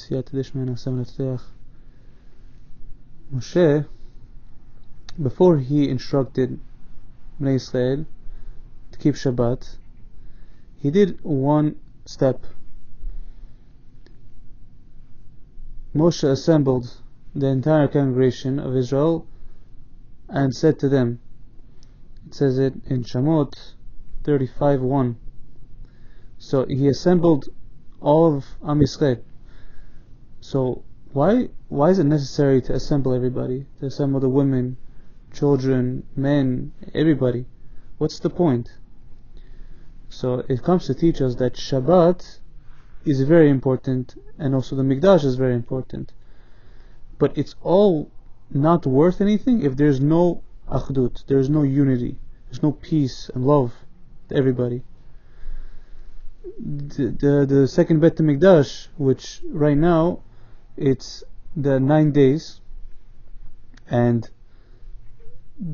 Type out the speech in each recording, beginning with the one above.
סייעתא דשמיא נעשה ונצליח. Moshe, before he instructed Bnei Israel to keep Shabbat, he did one step. Moshe assembled the entire congregation of Israel and said to them, it says it in Shemot 35:1. So he assembled all of Am Yisrael. So why is it necessary to assemble everybody? To assemble the women, children, men, everybody? What's the point? So it comes to teach us that Shabbat is very important, and also the Mikdash is very important. But it's all not worth anything if there's no achdut, there's no unity, there's no peace and love to everybody. The second Bet Mikdash, which right now it's the 9 days, and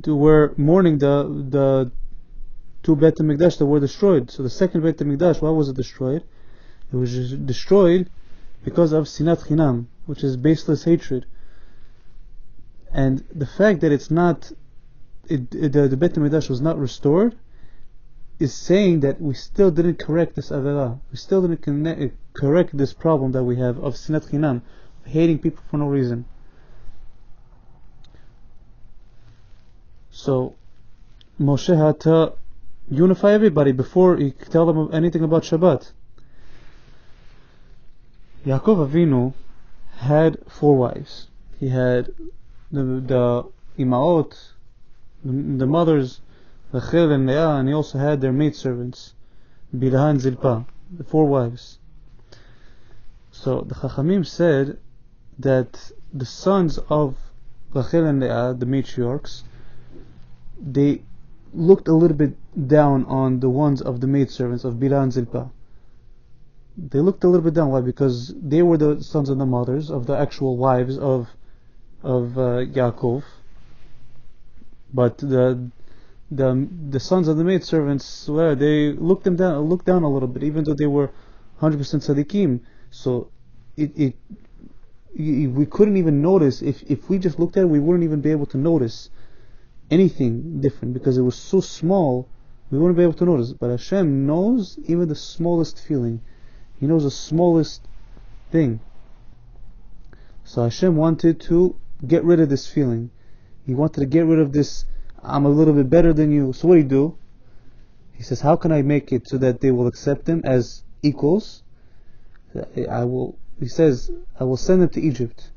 we're mourning the two Bet Mikdash that were destroyed. So the second Bet Mikdash, why was it destroyed? It was just destroyed because of sinat chinam, which is baseless hatred. And the fact that it's not, the Bet Mikdash was not restored, is saying that we still didn't correct this avera. We still didn't correct this problem that we have of sinat chinam, hating people for no reason. So Moshe had to unify everybody before he could tell them anything about Shabbat. Yaakov Avinu had 4 wives. He had the imaot, the mothers, Rachel and Leah, and he also had their maidservants, Bilhah and Zilpah, the 4 wives. So the Chachamim said that the sons of Rachel and Leah, the matriarchs, they looked a little bit down on the ones of the maidservants of Bilhah and Zilpah. They looked a little bit down. Why? Because they were the sons of the mothers, of the actual wives of Yaakov. But the sons of the maidservants, well, they looked down a little bit, even though they were 100% tzaddikim. So we couldn't even notice, if we just looked at it, we wouldn't even be able to notice anything different, because it was so small, we wouldn't be able to notice. But Hashem knows even the smallest feeling. He knows the smallest thing. So Hashem wanted to get rid of this feeling. He wanted to get rid of this, I'm a little bit better than you. So what do he do? He says, how can I make it so that they will accept him as equals? He says, I will send them to Egypt.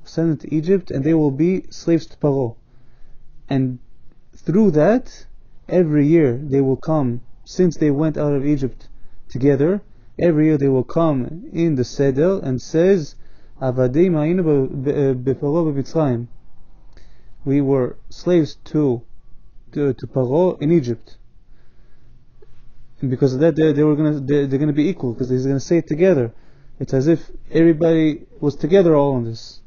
Send them to Egypt, and they will be slaves to Paro. And through that, every year they will come, since they went out of Egypt together, every year they will come in the Seder and says, Avadim hayinu b'Paro b'Mitzrayim. We were slaves to Paro in Egypt. And because of that, they're going to be equal, because he's going to say it together. It's as if everybody was together all on this.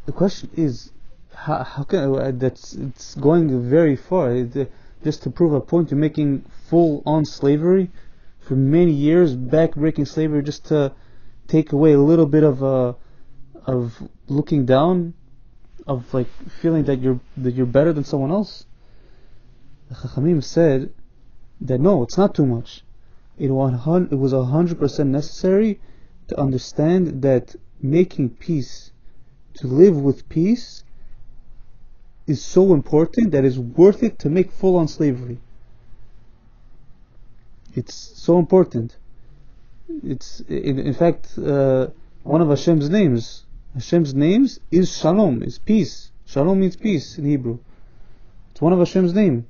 The question is, how can it's going very far. Just to prove a point, you're making full-on slavery for many years, back-breaking slavery, just to take away a little bit of looking down, of like feeling that you're better than someone else. The Chachamim said that no, it's not too much. It was 100% necessary to understand that making peace, to live with peace, is so important that it's worth it to make full-on slavery. It's so important. It's in fact one of Hashem's names. Hashem's names is Shalom, is peace. Shalom means peace in Hebrew. It's one of Hashem's name.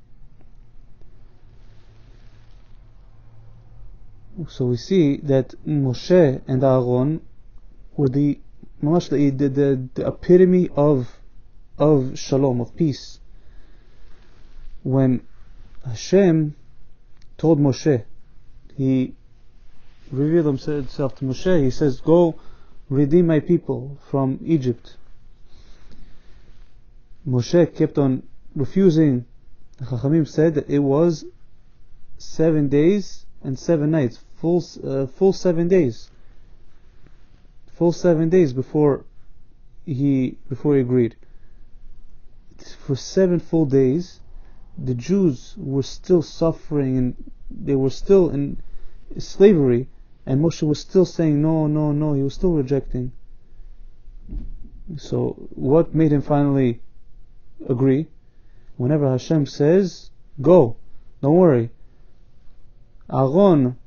So we see that Moshe and Aaron were the epitome of Shalom, of peace. When Hashem told Moshe, he revealed himself to Moshe, he says, go redeem my people from Egypt. Moshe kept on refusing. The Chachamim said that it was 7 days and 7 nights, full 7 days. full 7 days before he agreed. For 7 full days, the Jews were still suffering and they were still in slavery, and Moshe was still saying no, no, no. He was still rejecting. So what made him finally agree? Whenever Hashem says, go, don't worry, Aaron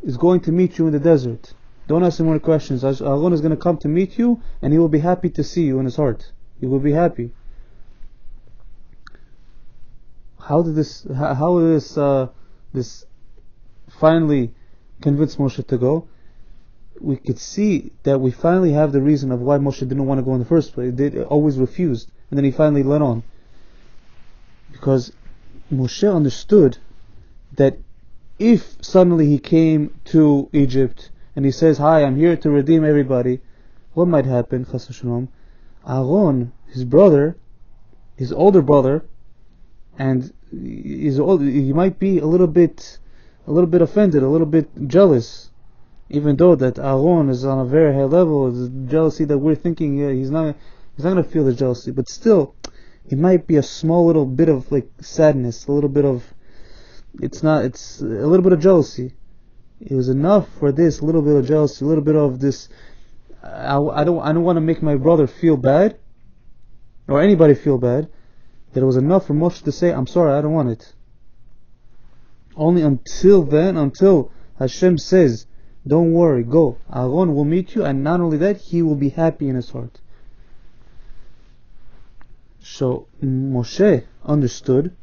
is going to meet you in the desert. Don't ask him more questions. Aaron is going to come to meet you, and he will be happy to see you in his heart. He will be happy. How did this finally convince Moshe to go? We could see that we finally have the reason of why Moshe didn't want to go in the first place. They always refused, and then he finally let on. Because Moshe understood that if suddenly he came to Egypt and he says, hi, I'm here to redeem everybody, what might happen? Chas v'shalom, Aaron, his brother, his older brother, and he might be a little bit offended, a little bit jealous, even though that Aaron is on a very high level. The jealousy that we're thinking, he's not going to feel the jealousy, but still, it might be a small little bit of like sadness, a little bit of, it's a little bit of jealousy. It was enough for this little bit of jealousy, a little bit of this. I don't want to make my brother feel bad, or anybody feel bad. That it was enough for Moshe to say, I'm sorry, I don't want it. Only until then, until Hashem says, don't worry, go, Aaron will meet you, and not only that, he will be happy in his heart. So Moshe understood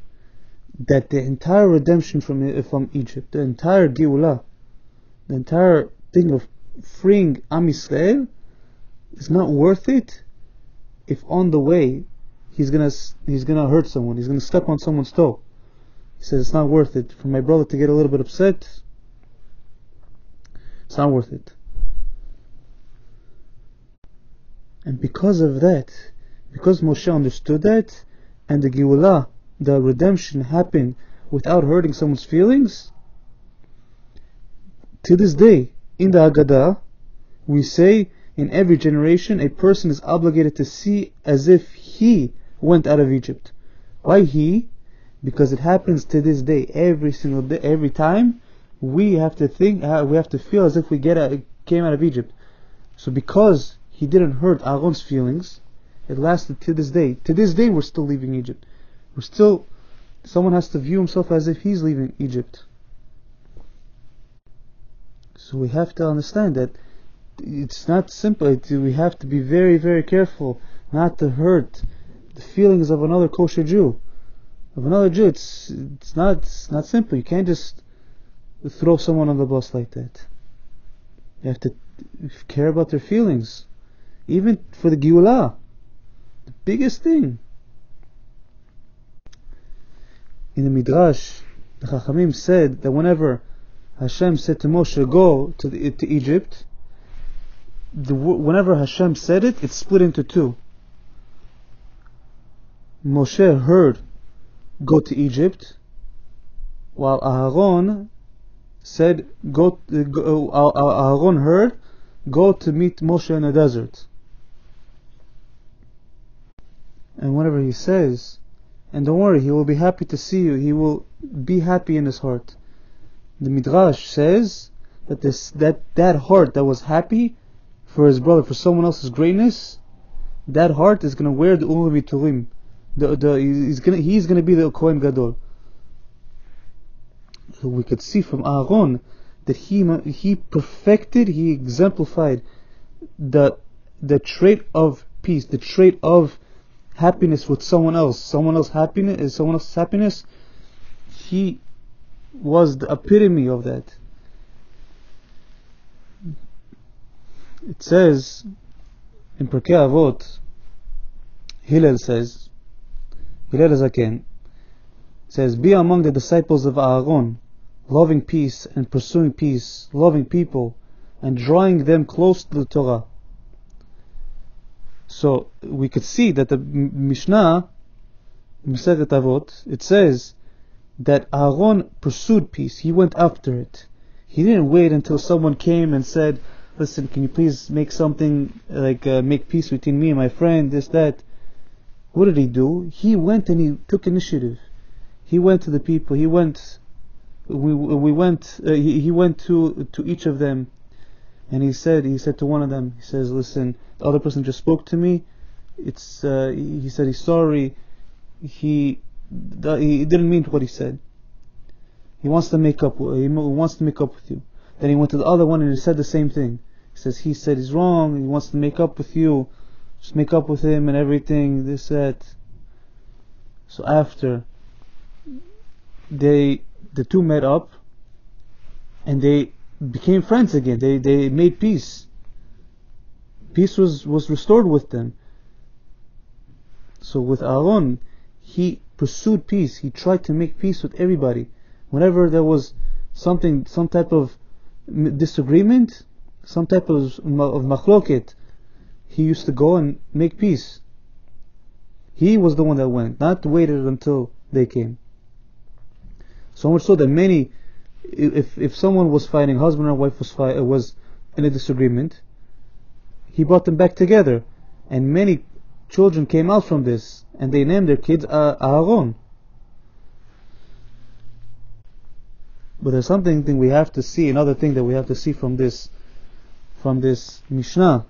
that the entire redemption from Egypt, the entire Geulah, the entire thing of freeing Am Yisrael is not worth it if on the way he's gonna hurt someone, he's gonna step on someone's toe. He says it's not worth it for my brother to get a little bit upset. It's not worth it. And because of that, because Moshe understood that, and the Geulah, the redemption, happened without hurting someone's feelings, to this day, in the Haggadah, we say, in every generation, a person is obligated to see as if he went out of Egypt. Why he? Because it happens to this day, every single day, every time, we have to feel as if we came out of Egypt. So because he didn't hurt Aaron's feelings, it lasted to this day. To this day, we're still leaving Egypt. Someone has to view himself as if he's leaving Egypt. So we have to understand that it's not simple. We have to be very, very careful not to hurt the feelings of another kosher Jew. Of another Jew, it's not simple. You can't just throw someone on the bus like that. You have to care about their feelings. Even for the Geulah, the biggest thing. In the Midrash, the Chachamim said that whenever Hashem said to Moshe, go to Egypt, whenever Hashem said it, it's split into two. Moshe heard, go to Egypt, while Aaron said, Aaron heard, go to meet Moshe in the desert. And whenever he says, and don't worry, he will be happy to see you, he will be happy in his heart. The Midrash says that that heart that was happy for his brother, for someone else's greatness, that heart is going to wear the Urim V'Turim. He's going to be the Kohen Gadol. So we could see from Aaron that he perfected, he exemplified the trait of peace, the trait of happiness with someone else's happiness. He was the epitome of that. It says in Pirkei Avot, Hiלל Zaken says, be among the disciples of Aaron, loving peace and pursuing peace, loving people and drawing them close to the Torah. So we could see that the Mishnah, Masechet Avot, it says that Aaron pursued peace. He went after it. He didn't wait until someone came and said, listen, can you please make something, like make peace between me and my friend, this, that. What did he do? He went and he took initiative. He went to the people. He went to each of them, and he said to one of them, he says, listen, the other person just spoke to me. He said he's sorry. He didn't mean what he said. He wants to make up. He wants to make up with you. Then he went to the other one and he said the same thing. He said he's wrong. He wants to make up with you. Just make up with him and everything. This, that. So after the two met up and they became friends again. They made peace. Peace was restored with them. So with Aaron, he pursued peace. He tried to make peace with everybody. Whenever there was some type of disagreement, some type of machloket, he used to go and make peace. He was the one that went, not waited until they came. So much so that many, if someone was fighting, husband or wife was in a disagreement, he brought them back together, and many children came out from this, and they named their kids Aaron. But there's something we have to see, another thing that we have to see from this Mishnah,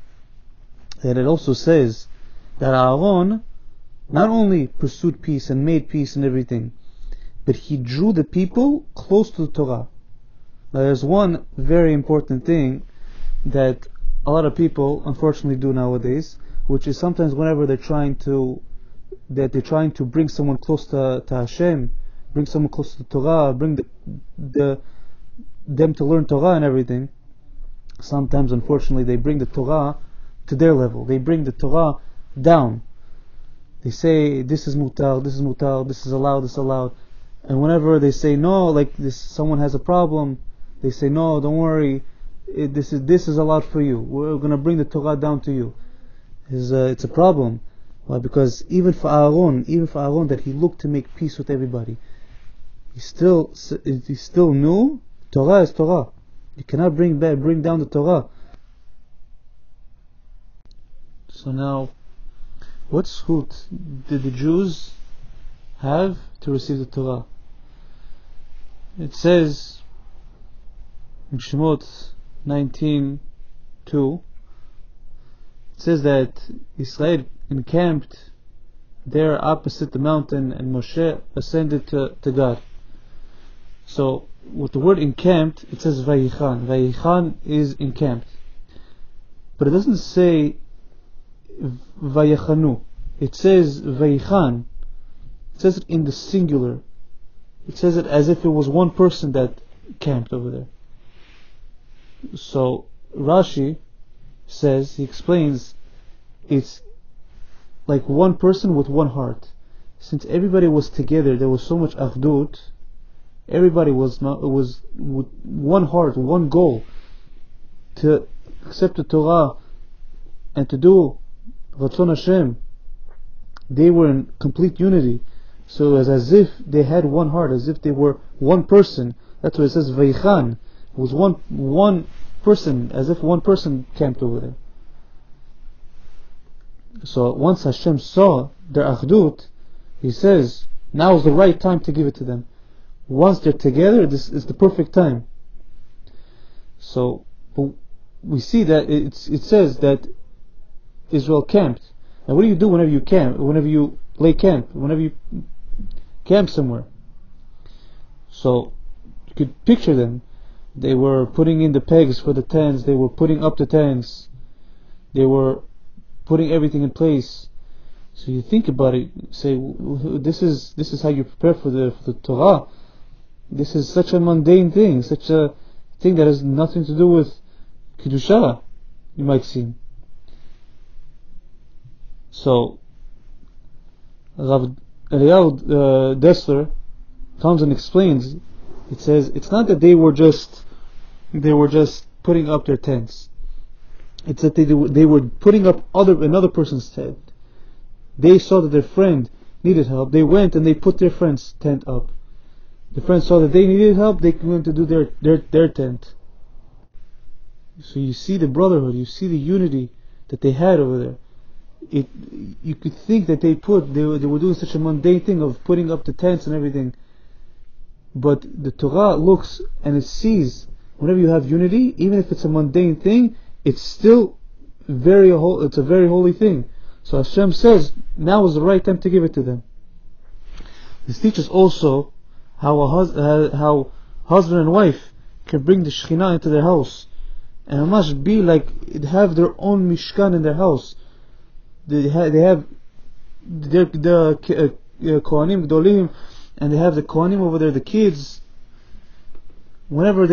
that it also says that Aaron not only pursued peace and made peace and everything, but he drew the people close to the Torah. Now there's one very important thing that a lot of people unfortunately do nowadays, which is sometimes whenever they're trying to bring someone close to Hashem, bring someone close to the Torah, bring them to learn Torah and everything, sometimes unfortunately they bring the Torah to their level. They bring the Torah down. They say this is mutar, this is mutar, this is allowed, this is allowed. And whenever they say no, like this, someone has a problem, they say no, don't worry, this is allowed for you. We're going to bring the Torah down to you. It's a problem. Why? Because even for Aaron that he looked to make peace with everybody, he still knew Torah is Torah. You cannot bring down the Torah. So now, what zchut did the Jews have to receive the Torah? It says in Shemot 19:2, it says that Israel encamped there opposite the mountain, and Moshe ascended to God. So with the word encamped, it says Vayichan. Vayichan is encamped, but it doesn't say Vayachanu. It says Vayichan. It says it in the singular. It says it as if it was one person that camped over there. So Rashi says, he explains, it's like one person with one heart. Since everybody was together, there was so much achdut. Everybody was with one heart, one goal, to accept the Torah and to do Ratzon Hashem. They were in complete unity. So it was as if they had one heart, as if they were one person. That's why it says Vayichan. It was one person, as if one person camped over there. So once Hashem saw their achdut, He says, now is the right time to give it to them. Once they're together, this is the perfect time. So we see that it says that Israel camped. Now what do you do whenever you camp? Whenever you lay camp? Whenever you camp somewhere? So you could picture them. They were putting in the pegs for the tents. They were putting up the tents. They were putting everything in place. So you think about it, say, this is how you prepare for the Torah. This is such a mundane thing, such a thing that has nothing to do with Kedusha, you might seem. So Rav Eliyahu Dessler comes and explains. It says it's not that they were just putting up their tents. It's that they were putting up another person's tent. They saw that their friend needed help. They went and they put their friend's tent up. The friend saw that they needed help. They went to do their tent. So you see the brotherhood, you see the unity that they had over there. You could think that they were doing such a mundane thing of putting up the tents and everything. But the Torah looks and it sees, whenever you have unity, even if it's a mundane thing, it's still it's a very holy thing. So Hashem says, now is the right time to give it to them. This teaches also how husband and wife can bring the Shekhinah into their house, and it must be like have their own Mishkan in their house. They have the Kohanim Gdolim, and they have the Kohanim over there, the kids. Whenever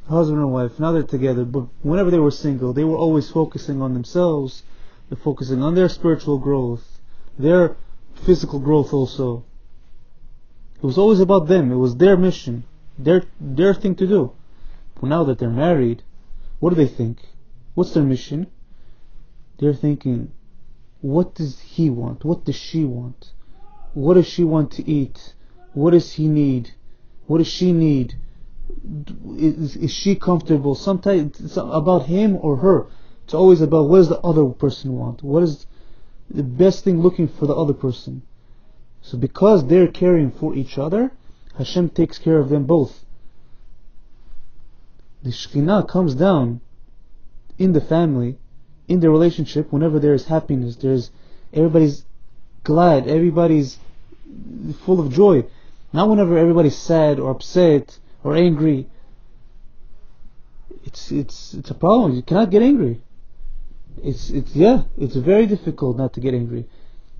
husband and wife, now they're together, but whenever they were single, they were always focusing on themselves. They're focusing on their spiritual growth, their physical growth also. It was always about them. It was their mission, their thing to do. But now that they're married, what do they think? What's their mission? They're thinking, what does he want? What does she want? What does she want to eat? What does he need? What does she need? Is she comfortable? Sometimes it's about him or her. It's always about what does the other person want? What is the best thing looking for the other person? So because they're caring for each other, Hashem takes care of them both. The Shekhinah comes down in the family, in the relationship, whenever there is happiness, everybody's glad, everybody's full of joy. Not whenever everybody's sad or upset or angry. It's a problem. You cannot get angry. It's very difficult not to get angry.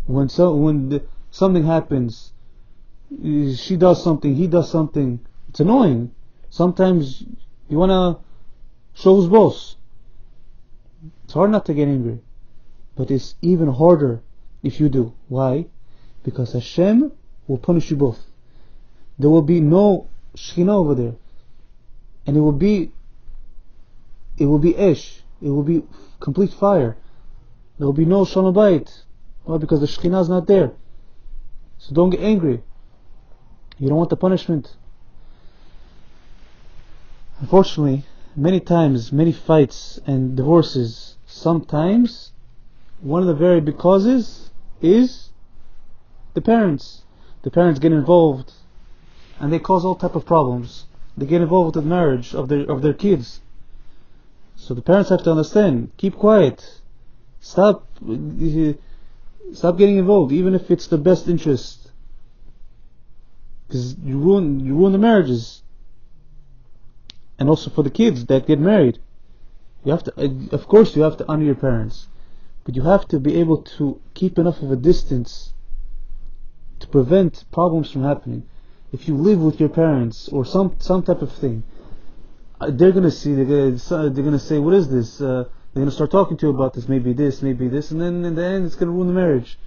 When something happens, she does something, he does something, it's annoying. Sometimes you wanna show who's boss. It's hard not to get angry, but it's even harder if you do. Why? Because Hashem will punish you both. There will be no Shekhinah over there, and it will be Esh. It will be complete fire. There will be no Shalom Bayit. Why? Because the Shekhinah is not there. So don't get angry. You don't want the punishment. Unfortunately, many times, many fights and divorces, sometimes one of the very big causes is the parents. The parents get involved and they cause all type of problems. They get involved with the marriage of their kids. So the parents have to understand, keep quiet. Stop getting involved, even if it's the best interest. Because you ruin the marriages. And also for the kids that get married. You have to, of course you have to honor your parents. But you have to be able to keep enough of a distance to prevent problems from happening. If you live with your parents or some type of thing, they're gonna say, what is this? They're gonna start talking to you about this, maybe this, and then in the end it's gonna ruin the marriage.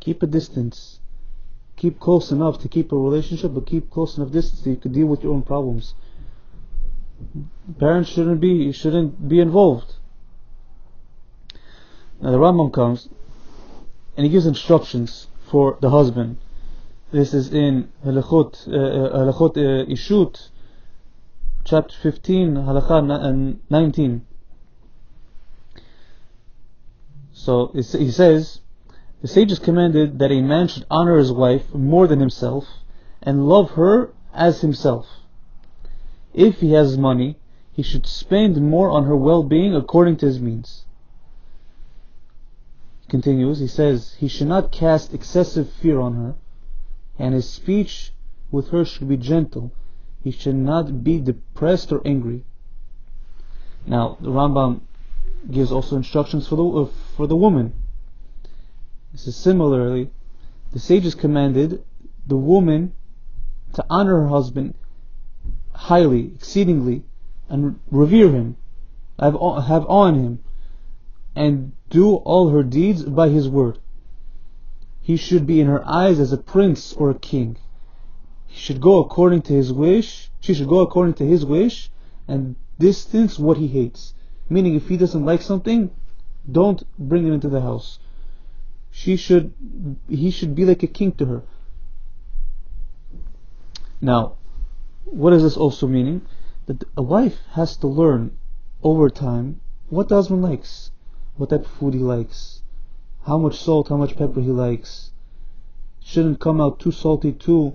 Keep a distance. Keep close enough to keep a relationship, but keep close enough distance so you can deal with your own problems. Parents shouldn't be involved. Now the Rambam comes and he gives instructions for the husband. This is in Halachot Ishut, chapter 15, Halakha 19. So he says, the sages commanded that a man should honor his wife more than himself and love her as himself. If he has money, he should spend more on her well-being according to his means. He continues, he says, he should not cast excessive fear on her, and his speech with her should be gentle. He should not be depressed or angry. Now, the Rambam gives also instructions for the woman. This is similarly, the sages commanded the woman to honor her husband highly, exceedingly, and revere him, have awe in him, and do all her deeds by his word. He should be in her eyes as a prince or a king. He should go according to his wish. She should go according to his wish and distance what he hates. Meaning, if he doesn't like something, don't bring him into the house. He should be like a king to her. Now, what is this also meaning? That a wife has to learn over time what the husband likes, what type of food he likes, how much salt, how much pepper he likes. Shouldn't come out too salty, too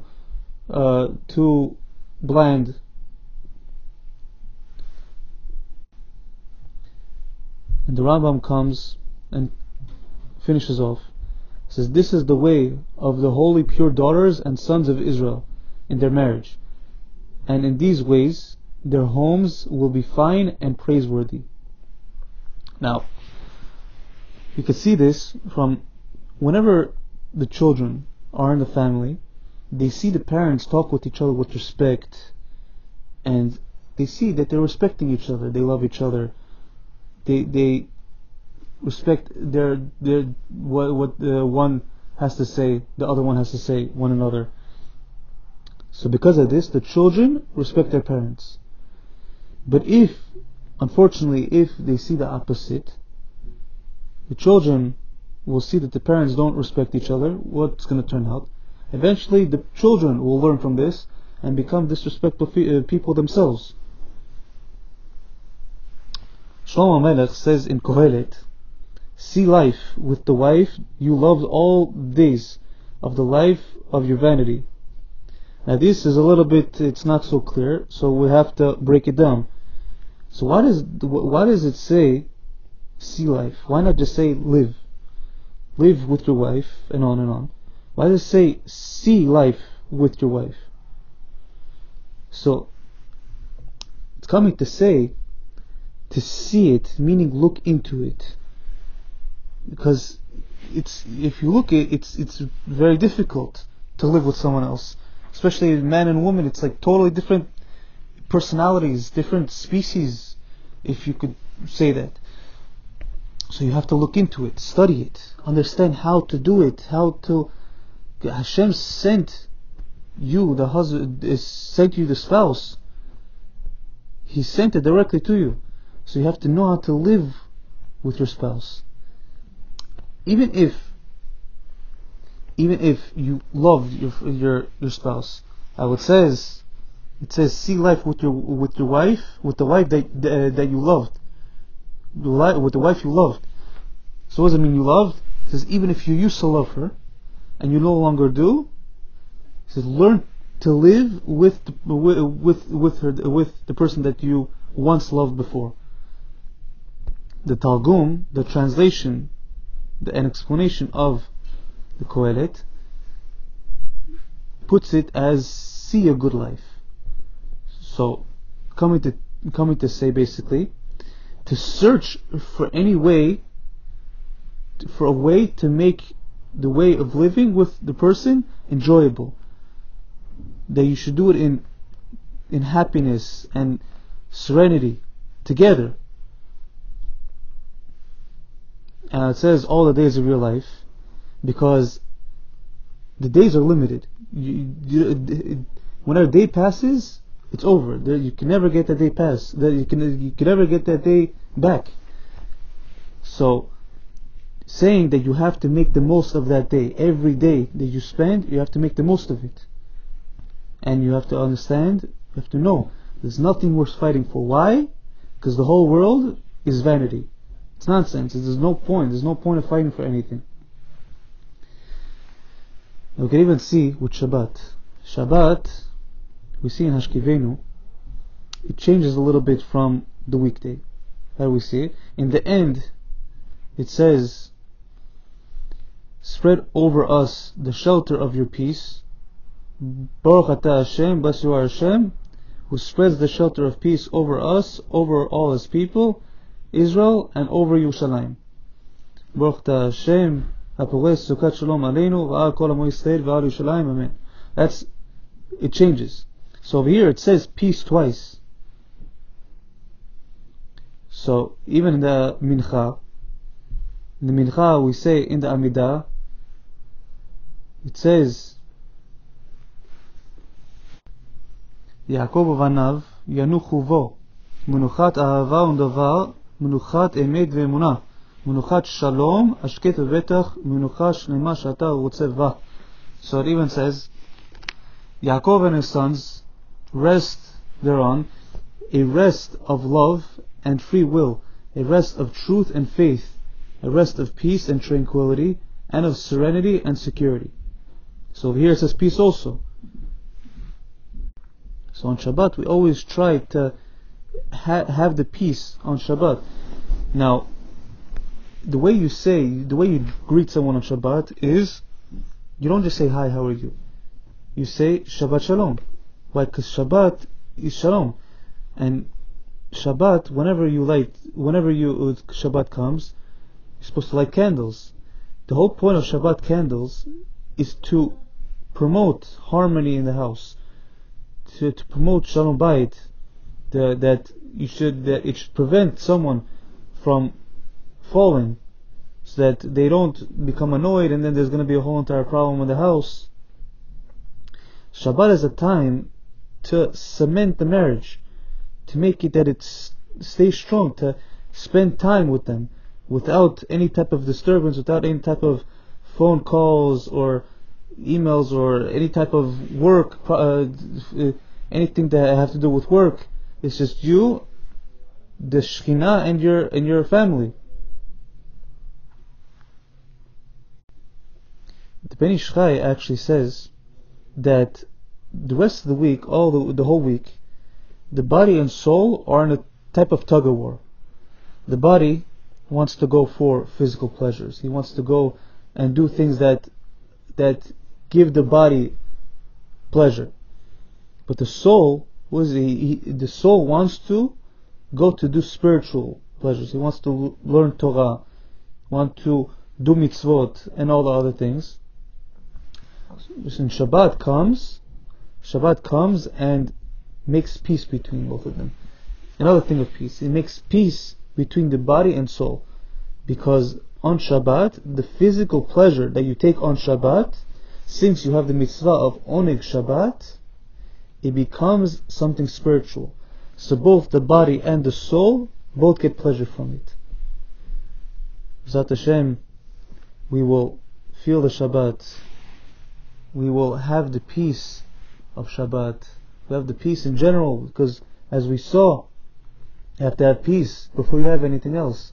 bland. And the Rambam comes and finishes off. He says, this is the way of the holy pure daughters and sons of Israel in their marriage. And in these ways, their homes will be fine and praiseworthy. Now, you can see this from whenever the children are in the family, they see the parents talk with each other with respect, and they see that they're respecting each other, they love each other, they respect what one has to say, the other one has to say, one another. So because of this, the children respect their parents. But unfortunately, if they see the opposite, the children will see that the parents don't respect each other. What's going to turn out? Eventually, the children will learn from this and become disrespectful people themselves. Shlomo Melech says in Kohelet, see life with the wife you loved all days of the life of your vanity. Now this is a little bit, it's not so clear, so we have to break it down. So why does it say see life? Why not just say live? Live with your wife, and on and on. Why does it say see life with your wife? So it's coming to say to see it, meaning look into it. Because if you look at it, it's very difficult to live with someone else. Especially man and woman, it's like totally different personalities, different species, if you could say that. So you have to look into it, study it, understand how to do it, Hashem sent you, the husband, sent you the spouse. He sent it directly to you. So you have to know how to live with your spouse. Even if you love your spouse, it says see life with your wife, with the wife that you loved, with the wife you loved. So what does it mean you loved? It says even if you used to love her and you no longer do, it says learn to live with the person that you once loved before. The Targum, the translation, an explanation of the Kohelet, puts it as see a good life. So coming to say basically to search for a way to make the way of living with the person enjoyable, that you should do it in happiness and serenity together. And it says all the days of your life, because the days are limited. When a day passes, it's over. You can never get that day pass. You can never get that day back. So, saying that you have to make the most of that day, every day that you spend, you have to make the most of it. And you have to understand, you have to know, there's nothing worth fighting for. Why? Because the whole world is vanity. It's nonsense. There's no point. There's no point of fighting for anything. We can even see with Shabbat. Shabbat, we see in Hashkivenu, it changes a little bit from the weekday. How do we see it? In the end, it says, spread over us the shelter of your peace. Baruch atah Hashem, blessed you are Hashem, who spreads the shelter of peace over us, over all His people, Israel, and over Yerushalayim. Baruch atah Hashem, haporech sukat shalom aleinu, v'al kol amo Yisrael, v'al Yerushalayim, amen. It changes. So over here it says peace twice. So even in the Mincha, we say in the Amidah, it says, Yaakov uvanav yanuchu vo, menuchat ahava undavar, menuchat emet ve'emunah, menuchat shalom, ashket ve'betach, menuchat shlema shata urotze va. So it even says, Yaakov and his sons rest thereon, a rest of love and free will, a rest of truth and faith, a rest of peace and tranquility, and of serenity and security. So over here it says peace also. So on Shabbat we always try to have the peace on Shabbat. Now, the way you greet someone on Shabbat is, you don't just say, hi, how are you? You say, Shabbat Shalom. Why? Because Shabbat is Shalom. And Shabbat, whenever Shabbat comes, you're supposed to light candles. The whole point of Shabbat candles is to promote harmony in the house, to promote Shalom Bayit, that it should prevent someone from falling, so that they don't become annoyed and then there's going to be a whole entire problem in the house. Shabbat is a time to cement the marriage, to make it that it stays strong, to spend time with them without any type of disturbance, without any type of phone calls or emails or any type of work, anything that have to do with work. It's just you, the Shekhinah, and your family. The Ben Ish Chai actually says that the rest of the week, the whole week, the body and soul are in a type of tug of war. The body wants to go for physical pleasures. He wants to go and do things that give the body pleasure. But the soul, the soul wants to go to do spiritual pleasures. He wants to learn Torah, want to do mitzvot and all the other things. Listen, Shabbat comes and makes peace between both of them. Another thing of peace, it makes peace between the body and soul, because on Shabbat, the physical pleasure that you take on Shabbat, since you have the mitzvah of oneg Shabbat, it becomes something spiritual. So both the body and the soul both get pleasure from it. B'ezrat Hashem, we will feel the Shabbat. We will have the peace of Shabbat. We have the peace in general, because as we saw, you have to have peace before you have anything else.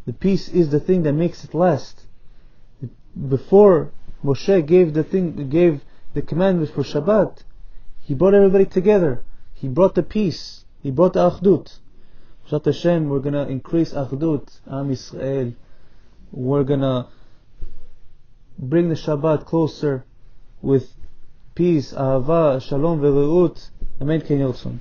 The peace is the thing that makes it last. Before Moshe gave the commandment for Shabbat, he brought everybody together. He brought the peace. He brought the Achdut. B'ezrat Hashem, we're gonna increase Achdut, Am Yisrael. We're gonna bring the Shabbat closer with peace, Ahava, Shalom, Ve'reut. Amen. Ken Yeltsin.